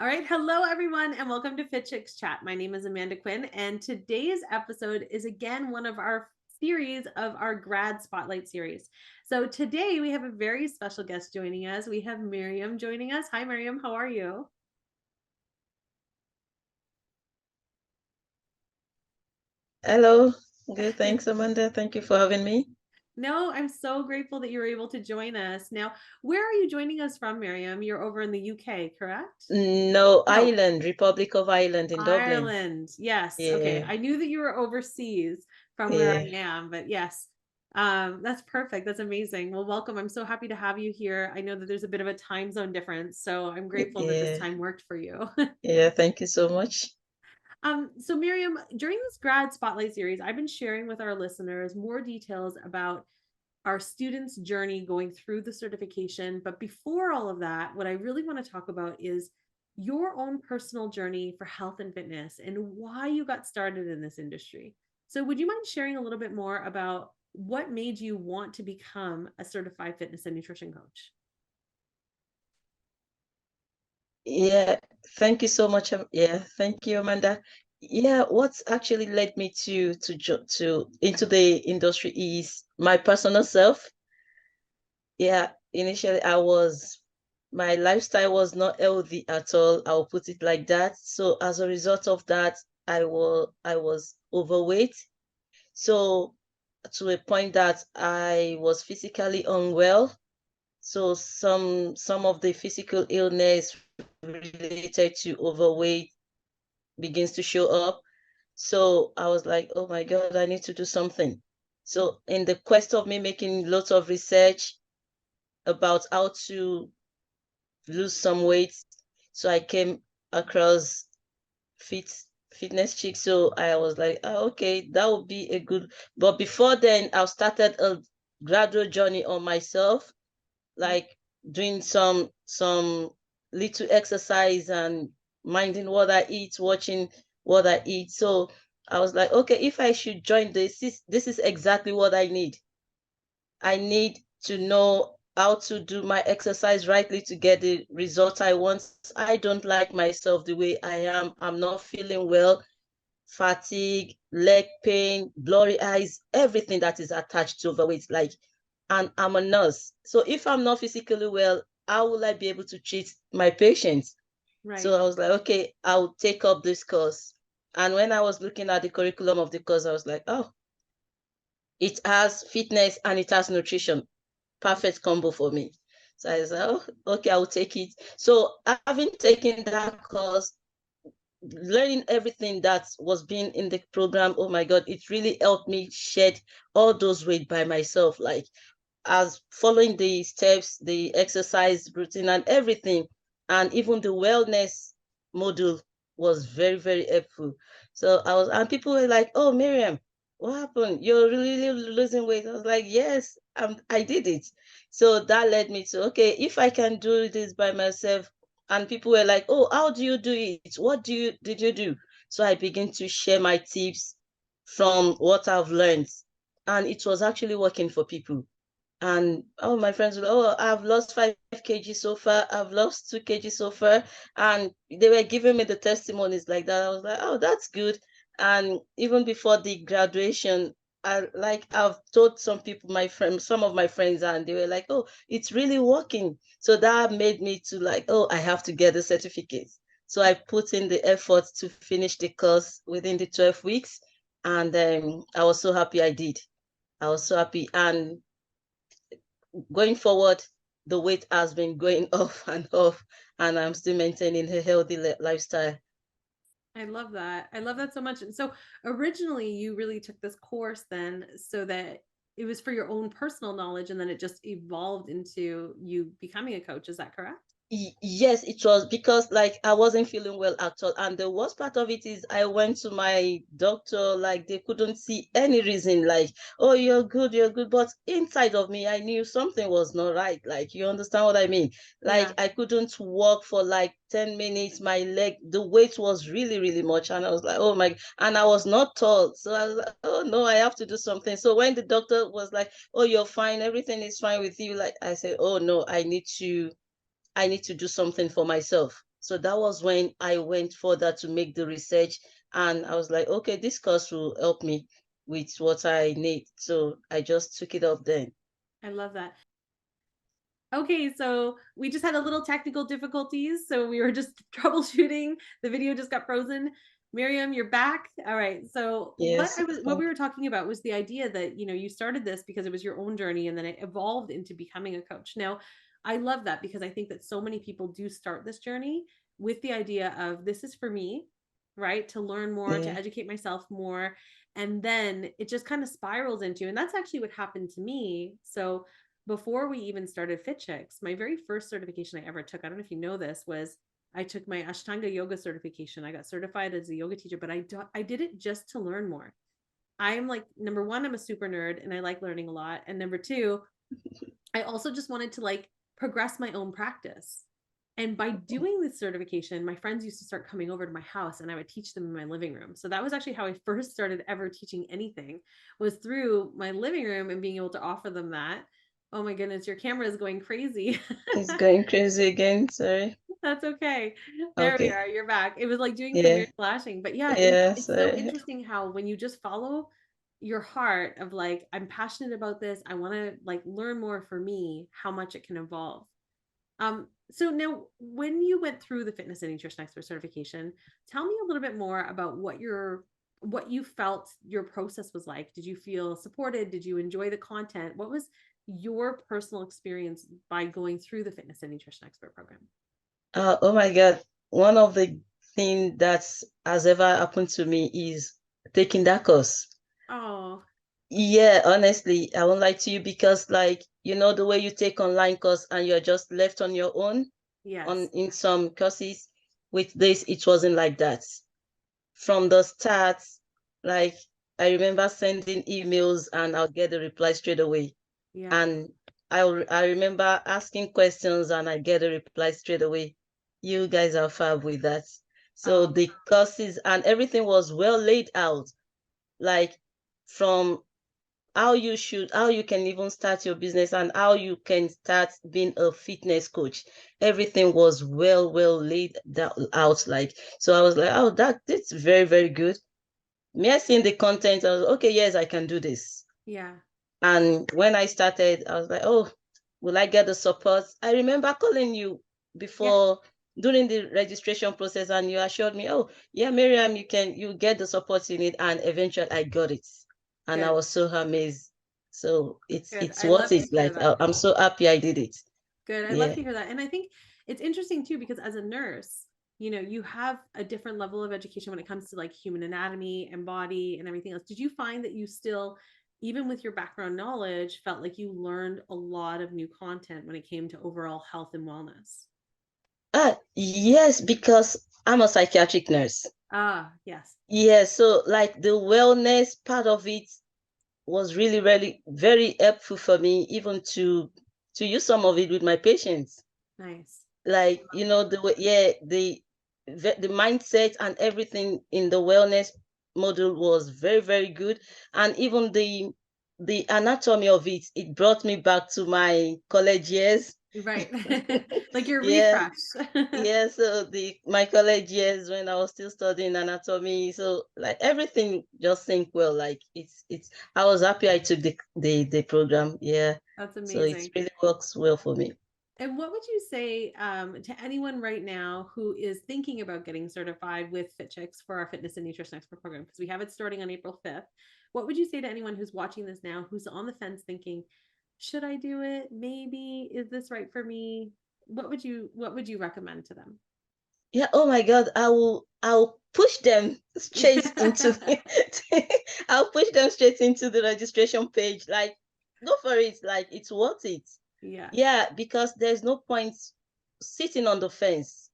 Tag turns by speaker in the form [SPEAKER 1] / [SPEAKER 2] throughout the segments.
[SPEAKER 1] All right. Hello, everyone, and welcome to Fit Chicks Chat. My name is Amanda Quinn, and today's episode is again one of our series of our Grad Spotlight Series. So today we have a very special guest joining us. We have Mariam joining us. Hi, Mariam. How are you?
[SPEAKER 2] Hello. Good. Thanks, Amanda. Thank you for having me.
[SPEAKER 1] No, I'm so grateful that you were able to join us. Now, where are you joining us from, Mariam? You're over in the UK, correct?
[SPEAKER 2] No,
[SPEAKER 1] No,
[SPEAKER 2] Ireland, Republic of Ireland in Dublin.
[SPEAKER 1] Ireland. Yes. Okay.
[SPEAKER 2] Yeah,
[SPEAKER 1] I knew that you were overseas from where I
[SPEAKER 2] yeah,
[SPEAKER 1] am, but yes. That's perfect. That's amazing. Well, welcome. I'm so happy to have you here. I know that there's a bit of a time zone difference, so I'm grateful that this
[SPEAKER 2] yeah,
[SPEAKER 1] time worked for you.
[SPEAKER 2] yeah. Thank you so much.
[SPEAKER 1] So Miriam, during this grad spotlight series, I've been sharing with our listeners more details about our students' journey going through the certification. But before all of that, what I really want to talk about is your own personal journey for health and fitness and why you got started in this industry. So, would you mind sharing a little bit more about what made you want to become a certified fitness and nutrition coach?
[SPEAKER 2] Yeah, thank you so much. Yeah, thank you, Amanda. Yeah, what's actually led me to into the industry is my personal self. Yeah, initially my lifestyle was not healthy at all. I'll put it like that. So as a result of that, I was overweight. So to a point that I was physically unwell. So some of the physical illness related to overweight begins to show up. So I was like, oh my God, I need to do something. So in the quest of me making lots of research about how to lose some weight, so I came across fit fitness chick. So I was like, oh, okay, that would be a good. But before then, I started a gradual journey on myself, like doing some little exercise and minding what I eat, watching what I eat. So I was like, okay, if I should join this is exactly what I need. I need to know how to do my exercise rightly to get the result I want. I don't like myself the way I am. I'm not feeling well, fatigue, leg pain, blurry eyes, everything that is attached to overweight. Like, and I'm a nurse. So if I'm not physically well, how will I be able to treat my patients? So
[SPEAKER 1] Right.
[SPEAKER 2] I was like, okay, I'll take up this course. And when I was looking at the curriculum of the course, I was like, oh, it has fitness and it has nutrition. Perfect combo for me. So I said, oh, okay, I'll take it. So having taken that course, learning everything that was being in the program, oh my God, it really helped me shed all those weight by myself. Like as following the steps, the exercise routine and everything, and even the wellness module was very, very helpful. So and people were like, oh, Miriam, what happened? You're really losing weight. I was like, yes, I did it. So that led me to, okay, if I can do this by myself, and people were like, oh, how do you do it? Did you do? So I began to share my tips from what I've learned. And it was actually working for people. And all my friends were, oh, I've lost 5 kg so far. I've lost 2 kg so far. And they were giving me the testimonies like that. I was like, oh, that's good. And even before the graduation, I've told some of my friends, and they were like, oh, it's really working. So that made me to like, oh, I have to get the certificate. So I put in the effort to finish the course within the 12 weeks. And I was so happy I did. I was so happy. And going forward, the weight has been going off and off, and I'm still maintaining a healthy lifestyle.
[SPEAKER 1] I love that. I love that so much. And so originally you really took this course then so that it was for your own personal knowledge and then it just evolved into you becoming a coach. Is that correct?
[SPEAKER 2] Yes, it was because like I wasn't feeling well at all. And the worst part of it is I went to my doctor, like they couldn't see any reason, like, oh, you're good. But inside of me, I knew something was not right. Like, you understand what I mean? Like
[SPEAKER 1] Yeah.
[SPEAKER 2] I couldn't walk for like 10 minutes. My leg, the weight was really, really much. And I was like, oh my, and I was not tall. So I was like, oh no, I have to do something. So when the doctor was like, oh, you're fine, everything is fine with you, like I said, oh no, I need to do something for myself. So that was when I went further to make the research, and I was like, okay, this course will help me with what I need. So I just took it up then.
[SPEAKER 1] I love that. Okay, so we just had a little technical difficulties. So we were just troubleshooting. The video just got frozen. Miriam, you're back. All right. So
[SPEAKER 2] Yes.
[SPEAKER 1] what we were talking about was the idea that, you know, you started this because it was your own journey and then it evolved into becoming a coach. Now, I love that because I think that so many people do start this journey with the idea of this is for me, right? To learn more, to
[SPEAKER 2] Yeah.
[SPEAKER 1] educate myself more. And then it just kind of spirals into, and that's actually what happened to me. So before we even started Fit Chicks, my very first certification I ever took, I don't know if you know this, was I took my Ashtanga yoga certification. I got certified as a yoga teacher, but I did it just to learn more. I am like, number one, I'm a super nerd and I like learning a lot. And number two, I also just wanted to like progress my own practice. And by doing this certification, my friends used to start coming over to my house and I would teach them in my living room. So that was actually how I first started ever teaching anything, was through my living room and being able to offer them that. Oh my goodness, your camera is going crazy.
[SPEAKER 2] It's going crazy again. Sorry.
[SPEAKER 1] That's okay. There we
[SPEAKER 2] Okay.
[SPEAKER 1] are. You're back. It was like doing some
[SPEAKER 2] Yeah.
[SPEAKER 1] weird flashing. But yeah,
[SPEAKER 2] Yeah.
[SPEAKER 1] it's so
[SPEAKER 2] Sorry.
[SPEAKER 1] interesting how when you just follow your heart of like, I'm passionate about this, I want to like learn more for me, how much it can evolve. So now when you went through the fitness and nutrition expert certification, tell me a little bit more about what you felt your process was like. Did you feel supported? Did you enjoy the content? What was your personal experience by going through the fitness and nutrition expert program?
[SPEAKER 2] Oh my God. One of the thing that's has ever happened to me is taking that course.
[SPEAKER 1] Oh,
[SPEAKER 2] Yeah, honestly, I won't lie to you because like, you know, the way you take online course and you're just left on your own on
[SPEAKER 1] yes.
[SPEAKER 2] in some courses. With this, it wasn't like that. From the start, like I remember sending emails and I'll get the reply straight away.
[SPEAKER 1] Yeah.
[SPEAKER 2] And I remember asking questions and I get a reply straight away. You guys are fab with that. So
[SPEAKER 1] Oh,
[SPEAKER 2] the courses and everything was well laid out, like from how you can even start your business and how you can start being a fitness coach. Everything was well laid out. Like, so I was like, oh, that's very, very good. Me, I seen the content, I was okay, yes, I can do this.
[SPEAKER 1] yeah.
[SPEAKER 2] And when I started, I was like, oh, will I get the support? I remember calling you
[SPEAKER 1] Yeah.
[SPEAKER 2] before during the registration process, and you assured me, oh, yeah, Miriam, you get the support you need. And eventually I got it. And I
[SPEAKER 1] Good.
[SPEAKER 2] was so amazed. So
[SPEAKER 1] Good.
[SPEAKER 2] it's
[SPEAKER 1] I
[SPEAKER 2] worth
[SPEAKER 1] love to
[SPEAKER 2] it.
[SPEAKER 1] hear
[SPEAKER 2] Like
[SPEAKER 1] that.
[SPEAKER 2] I'm so happy I did it.
[SPEAKER 1] Good. I love
[SPEAKER 2] Yeah.
[SPEAKER 1] to hear that. And I think it's interesting too, because as a nurse, you know, you have a different level of education when it comes to like human anatomy and body and everything else. Did you find that you still, even with your background knowledge, felt like you learned a lot of new content when it came to overall health and wellness?
[SPEAKER 2] Yes, because I'm a psychiatric nurse.
[SPEAKER 1] Ah, yes.
[SPEAKER 2] Yeah, so like the wellness part of it was really, really very helpful for me, even to use some of it with my patients.
[SPEAKER 1] Nice.
[SPEAKER 2] Like, you know, the way, yeah, the mindset and everything in the wellness module was very, very good. And even the anatomy of it, it brought me back to my college years.
[SPEAKER 1] Right. Like your
[SPEAKER 2] Yeah,
[SPEAKER 1] refresh.
[SPEAKER 2] yeah, so the my college years when I was still studying anatomy, so like everything just synced well. Like it's I was happy I took the program. Yeah.
[SPEAKER 1] That's
[SPEAKER 2] So it
[SPEAKER 1] amazing.
[SPEAKER 2] really works well for me.
[SPEAKER 1] And what would you say to anyone right now who is thinking about getting certified with FitChicks for our fitness and nutrition expert program? Because we have it starting on April 5th. What would you say to anyone who's watching this now, who's on the fence thinking, should I do it? Maybe, is this right for me? What would you recommend to them?
[SPEAKER 2] Yeah, oh my God, I'll push them straight into I'll push them straight into the registration page. Like, go for it. Like, it's worth it.
[SPEAKER 1] Yeah.
[SPEAKER 2] Yeah, because there's no point sitting on the fence.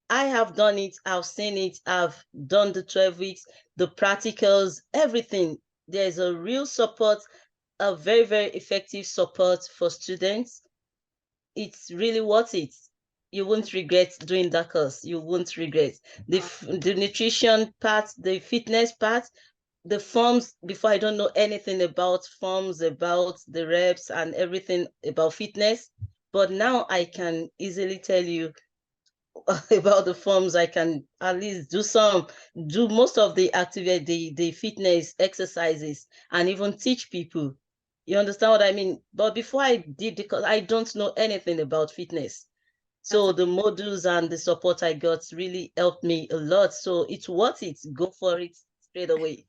[SPEAKER 2] I have done it, I've seen it, I've done the 12 weeks, the practicals, everything. There's a real support, a very, very effective support for students. It's really worth it. You won't regret doing that course. You won't regret the nutrition part, the fitness part, the forms. Before, I don't know anything about forms, about the reps and everything about fitness, but now I can easily tell you about the forms, I can at least do most of the activity, the fitness exercises, and even teach people. You understand what I mean? But before I did, because I don't know anything about fitness.
[SPEAKER 1] That's
[SPEAKER 2] So the modules and the support I got really helped me a lot. So it's worth it. Go for it straight away.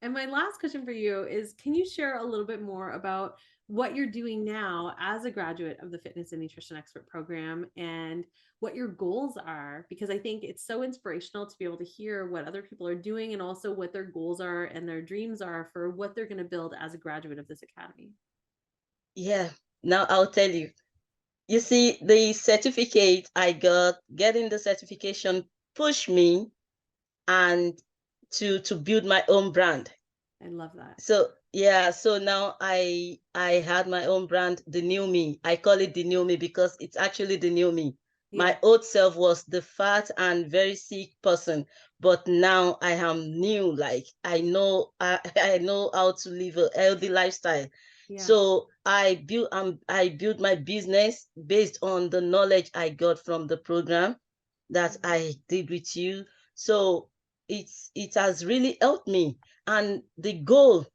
[SPEAKER 1] And my last question for you is, can you share a little bit more about what you're doing now as a graduate of the Fitness and Nutrition Expert program and what your goals are? Because I think it's so inspirational to be able to hear what other people are doing and also what their goals are and their dreams are for what they're going to build as a graduate of this academy.
[SPEAKER 2] Yeah. Now I'll tell you. You see, the certificate I got, getting the certification pushed me and to build my own brand.
[SPEAKER 1] I love that.
[SPEAKER 2] So yeah, so now I had my own brand, Dnewme. I call it Dnewme because it's actually the new me.
[SPEAKER 1] Yeah.
[SPEAKER 2] My old self was the fat and very sick person, but now I am new. Like I know how to live a healthy lifestyle.
[SPEAKER 1] Yeah.
[SPEAKER 2] So I built my business based on the knowledge I got from the program that I did with you. So it has really helped me. And the goal,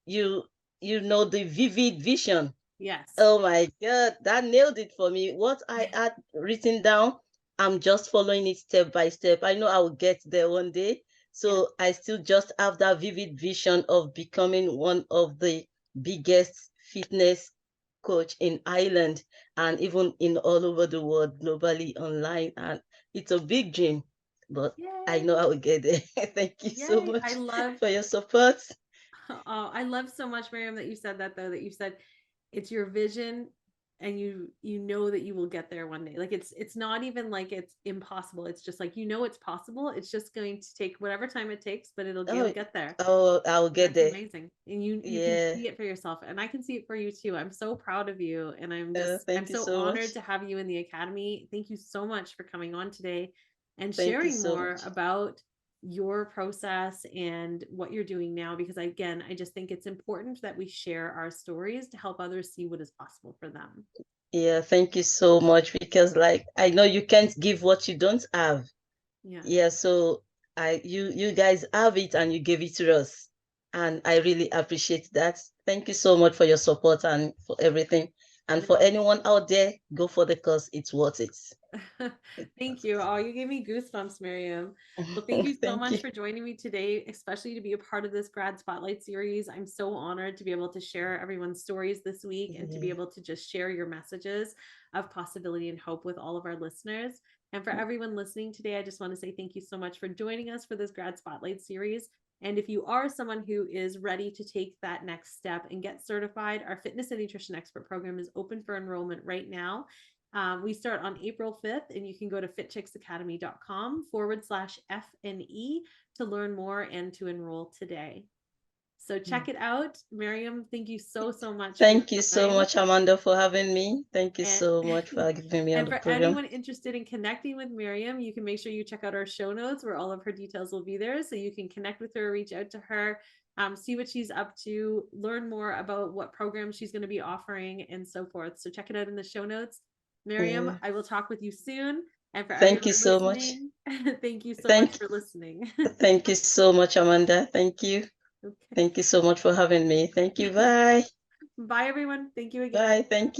[SPEAKER 2] you you know, the vivid vision.
[SPEAKER 1] Yes.
[SPEAKER 2] Oh my God, that nailed it for me. What I had written down, I'm just following it step by step. I know I will get there one day.
[SPEAKER 1] Yeah.
[SPEAKER 2] So I still just have that vivid vision of becoming one of the biggest fitness coach in Ireland and even in all over the world, globally, online. And it's a big dream, but I know I
[SPEAKER 1] Yay.
[SPEAKER 2] will get there. Thank you so
[SPEAKER 1] Yay. I
[SPEAKER 2] much
[SPEAKER 1] love
[SPEAKER 2] for your support.
[SPEAKER 1] Oh, I love so much, Mariam, that you said that though, that you said it's your vision and you know that you will get there one day. Like it's not even like it's impossible. It's just like it's possible. It's just going to take whatever time it takes, but you'll
[SPEAKER 2] Oh,
[SPEAKER 1] get there.
[SPEAKER 2] oh, I will
[SPEAKER 1] And
[SPEAKER 2] get
[SPEAKER 1] that's
[SPEAKER 2] there.
[SPEAKER 1] amazing. And you can
[SPEAKER 2] Yeah.
[SPEAKER 1] see it for yourself. And I can see it for you too. I'm so proud of you. And I'm
[SPEAKER 2] Thank you
[SPEAKER 1] so
[SPEAKER 2] so
[SPEAKER 1] honored
[SPEAKER 2] much.
[SPEAKER 1] to have you in the academy. Thank you so much for coming on today and
[SPEAKER 2] Thank you
[SPEAKER 1] sharing
[SPEAKER 2] so
[SPEAKER 1] more
[SPEAKER 2] much.
[SPEAKER 1] about your process and what you're doing now. Because again, I just think it's important that we share our stories to help others see what is possible for them.
[SPEAKER 2] Yeah, thank you so much because like I know you can't give what you don't have.
[SPEAKER 1] Yeah.
[SPEAKER 2] Yeah, so you guys have it and you gave it to us. And I really appreciate that. Thank you so much for your support and for everything. And for
[SPEAKER 1] No.
[SPEAKER 2] anyone out there, go for the course. It's worth it.
[SPEAKER 1] Thank you. Oh, you gave me goosebumps, Mariam. Well, thank you so
[SPEAKER 2] Thank you.
[SPEAKER 1] much for joining me today, especially to be a part of this Grad Spotlight series. I'm so honored to be able to share everyone's stories this week and to be
[SPEAKER 2] Yeah.
[SPEAKER 1] able to just share your messages of possibility and hope with all of our listeners. And for everyone listening today, I just want to say thank you so much for joining us for this Grad Spotlight series. And if you are someone who is ready to take that next step and get certified, our Fitness and Nutrition Expert program is open for enrollment right now. We start on April 5th, and you can go to fitchicksacademy.com/FNE to learn more and to enroll today. So check it out. Mariam, thank you so, so much for your
[SPEAKER 2] Thank you so
[SPEAKER 1] time.
[SPEAKER 2] much, Amanda, for having me. Thank you
[SPEAKER 1] And,
[SPEAKER 2] so much for having me on
[SPEAKER 1] and
[SPEAKER 2] the
[SPEAKER 1] for
[SPEAKER 2] program.
[SPEAKER 1] anyone interested in connecting with Mariam, you can make sure you check out our show notes where all of her details will be there. So you can connect with her, reach out to her, see what she's up to, learn more about what programs she's going to be offering, and so forth. So check it out in the show notes. Mariam,
[SPEAKER 2] Yeah.
[SPEAKER 1] I will talk with you soon. And for
[SPEAKER 2] Thank you
[SPEAKER 1] everyone
[SPEAKER 2] so much.
[SPEAKER 1] listening, thank you so much
[SPEAKER 2] Thank,
[SPEAKER 1] for listening.
[SPEAKER 2] thank you so much, Amanda. Thank you.
[SPEAKER 1] Okay.
[SPEAKER 2] Thank you so much for having me. Thank you. Bye.
[SPEAKER 1] Bye, everyone. Thank you again.
[SPEAKER 2] Bye. Thank you.